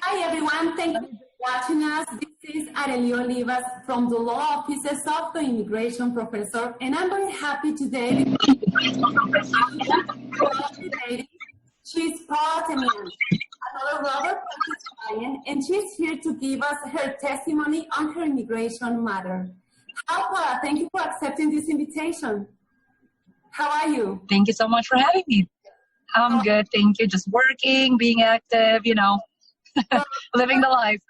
Hi everyone, thank you for watching us. This is Arely Olivas from the Law Offices of the Immigration Professor, and I'm very happy today because she's Paula Temian, another Robert Perkins client, and she's here to give us her testimony on her immigration matter. Hi Paula, thank you for accepting this invitation. How are you? Thank you so much for having me. I'm good, thank you. Just working, being active, living the life.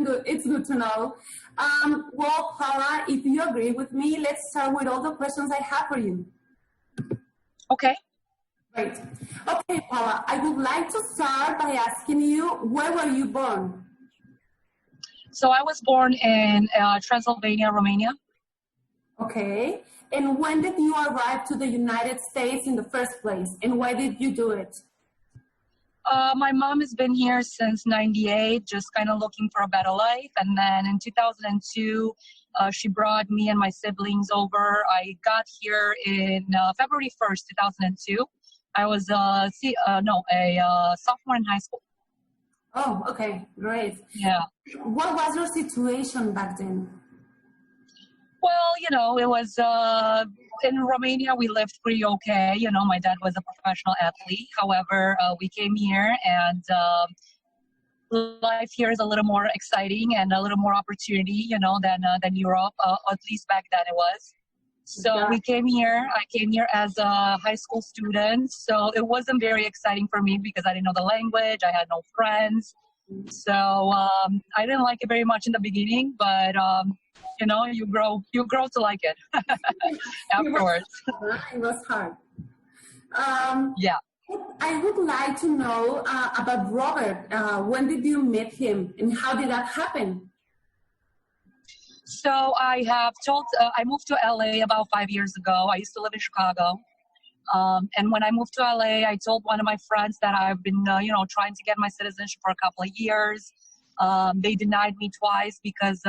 Good. It's good to know. Well, Paula, if you agree with me, let's start with all the questions I have for you. Okay. Great. Okay, Paula, I would like to start by asking you, where were you born? So I was born in Transylvania, Romania. Okay. And when did you arrive to the United States in the first place? And why did you do it? My mom has been here since 98, just kind of looking for a better life. And then in 2002, she brought me and my siblings over. I got here in February 1st, 2002. I was a sophomore in high school. Oh, okay. Great. Yeah. What was your situation back then? Well, it was in Romania, we lived pretty okay. My dad was a professional athlete. However, we came here and life here is a little more exciting and a little more opportunity, than Europe, at least back then it was. So we came here. I came here as a high school student. So it wasn't very exciting for me because I didn't know the language. I had no friends. So I didn't like it very much in the beginning, but you grow to like it afterwards. It was hard. Yeah. I would like to know about Robert. When did you meet him and how did that happen? So I moved to LA about 5 years ago. I used to live in Chicago. And when I moved to LA, I told one of my friends that I've been, trying to get my citizenship for a couple of years. They denied me twice because,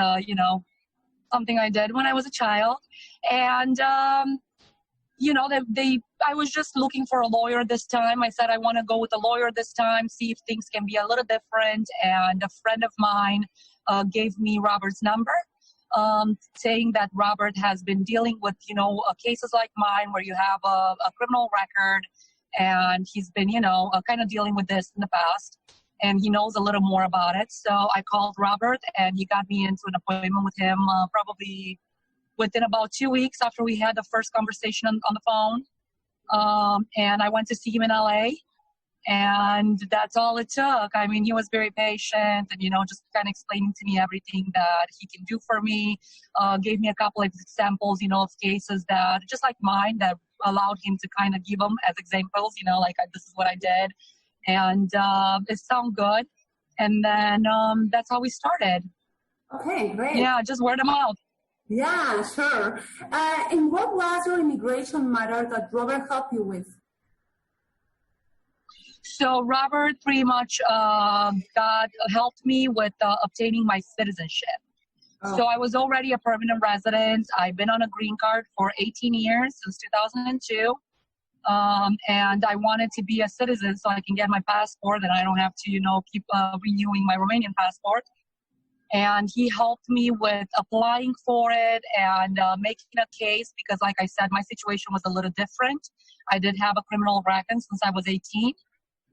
something I did when I was a child. And, I was just looking for a lawyer this time. I said, I want to go with a lawyer this time, see if things can be a little different. And a friend of mine gave me Robert's number. Saying that Robert has been dealing with, cases like mine where you have a criminal record, and he's been, kind of dealing with this in the past, and he knows a little more about it. So I called Robert, and he got me into an appointment with him probably within about 2 weeks after we had the first conversation on the phone. And I went to see him in LA. And that's all it took. I mean, he was very patient and, just kind of explaining to me everything that he can do for me. Gave me a couple of examples, of cases that, just like mine, that allowed him to kind of give them as examples, this is what I did. And it sounded good. And then that's how we started. Okay, great. Yeah, just word of mouth. Yeah, sure. And what was your immigration matter that Robert helped you with? So Robert pretty much helped me with obtaining my citizenship. Oh. So I was already a permanent resident. I've been on a green card for 18 years, since 2002. And I wanted to be a citizen so I can get my passport and I don't have to, keep renewing my Romanian passport. And he helped me with applying for it and making a case because, like I said, my situation was a little different. I did have a criminal record since I was 18.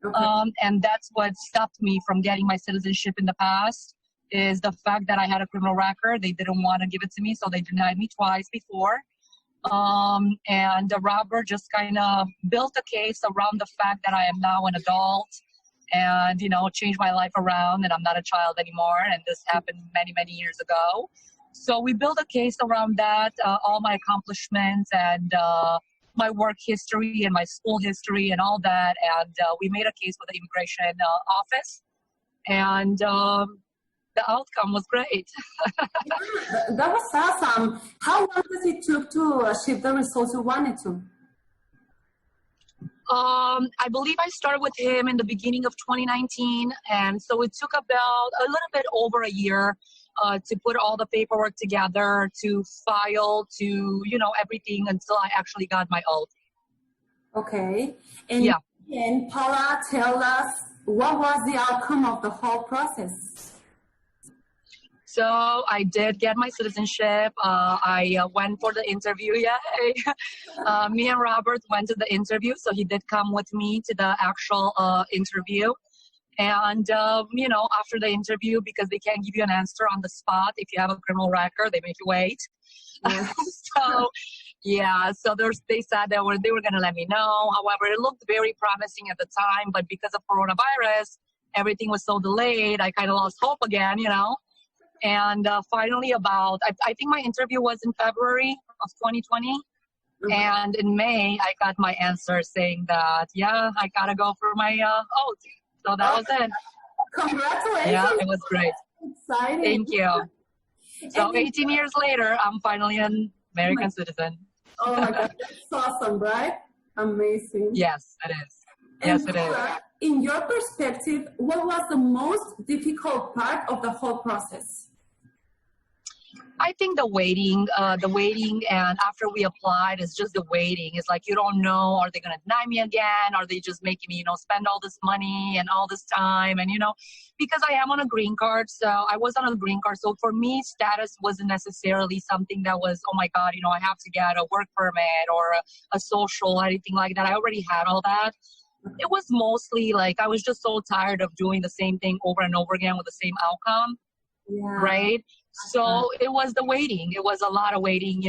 Okay. And that's what stopped me from getting my citizenship in the past is the fact that I had a criminal record. They didn't want to give it to me, so they denied me twice before. And Robert just kind of built a case around the fact that I am now an adult and, changed my life around and I'm not a child anymore. And this happened many, many years ago. So we built a case around that, all my accomplishments and my work history and my school history and all that. And we made a case with the immigration office. And the outcome was great. That was awesome. How long does it took to achieve the results you wanted to? I believe I started with him in the beginning of 2019. And so it took about a little bit over a year to put all the paperwork together, to file, to, everything until I actually got my oath. Okay. And Paula, tell us what was the outcome of the whole process? So I did get my citizenship. I went for the interview. Yay! Me and Robert went to the interview, so he did come with me to the actual interview. And, after the interview, because they can't give you an answer on the spot, if you have a criminal record, they make you wait. Yes. So they said they were going to let me know. However, it looked very promising at the time, but because of coronavirus, everything was so delayed. I kind of lost hope again, And finally I think my interview was in February of 2020. Mm-hmm. And in May, I got my answer saying that, I got to go for my oath. So that was it. Congratulations. Yeah, it was great. Exciting. Thank you. So 18 years later, I'm finally an American citizen. Oh my God, that's awesome, right? Amazing. Yes, it is. Yes, it is. In your perspective, what was the most difficult part of the whole process? I think the waiting, and after we applied, is just the waiting. It's like you don't know, are they going to deny me again? Are they just making me, spend all this money and all this time? And, because I am on a green card, so I was on a green card. So for me, status wasn't necessarily something that was, oh my God, I have to get a work permit or a social, anything like that. I already had all that. It was mostly like I was just so tired of doing the same thing over and over again with the same outcome. Yeah. Right? So it was the waiting. It was a lot of waiting,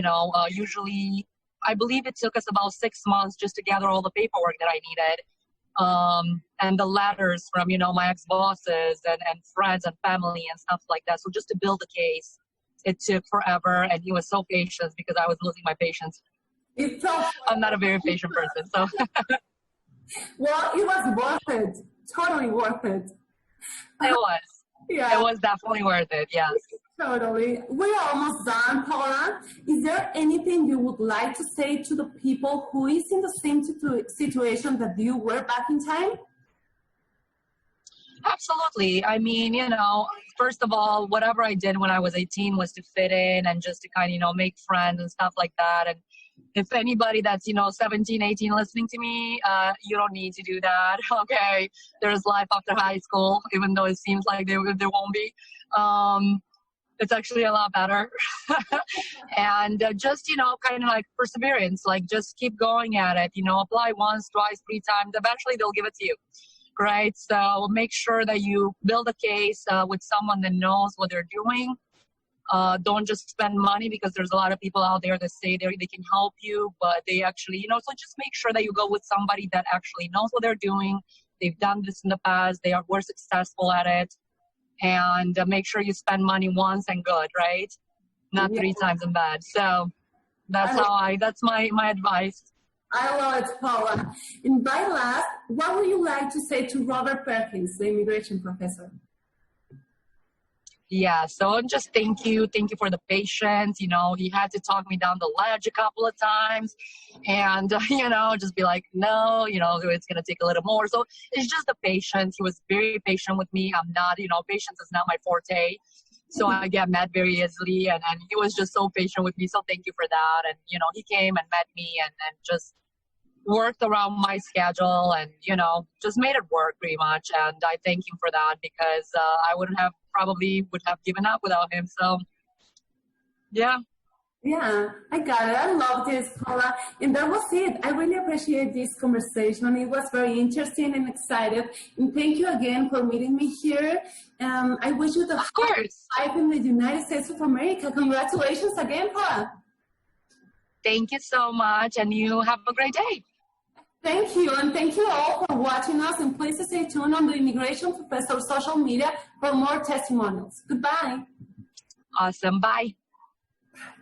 usually I believe it took us about 6 months just to gather all the paperwork that I needed. And the letters from, my ex-bosses and friends and family and stuff like that. So just to build the case, it took forever. And he was so patient because I was losing my patience. I'm not a very patient person. So. Well, it was worth it. Totally worth it. It was. Yeah. It was definitely worth it, yes. Totally. We're almost done, Paula. Is there anything you would like to say to the people who is in the same situation that you were back in time? Absolutely. I mean, first of all, whatever I did when I was 18 was to fit in and just to kind of, make friends and stuff like that. And if anybody that's, 17, 18 listening to me, you don't need to do that. Okay. There's life after high school, even though it seems like there won't be. It's actually a lot better. And just, kind of like perseverance, like just keep going at it, apply once, twice, 3 times. Eventually they'll give it to you. Right. So make sure that you build a case with someone that knows what they're doing. Don't just spend money because there's a lot of people out there that say they can help you, but they actually, so just make sure that you go with somebody that actually knows what they're doing. They've done this in the past. Were successful at it. And make sure you spend money once and good, right? Not 3 times and bad. So that's my advice. I love it, Paula. And by last, what would you like to say to Robert Perkins, the immigration professor? Yeah, so just thank you for the patience. He had to talk me down the ledge a couple of times and, just be like, no, it's going to take a little more. So it's just the patience. He was very patient with me. I'm not, patience is not my forte. So I get mad very easily and he was just so patient with me. So thank you for that. And, he came and met me and just worked around my schedule and, just made it work pretty much. And I thank him for that because I would have given up without him. So, yeah. Yeah, I got it. I love this, Paula. And that was it. I really appreciate this conversation. It was very interesting and excited. And thank you again for meeting me here. I wish you the best life in the United States of America. Congratulations again, Paula. Thank you so much. And you have a great day. Thank you, and thank you all for watching us, and please stay tuned on the Immigration Professor social media for more testimonials. Goodbye. Awesome. Bye.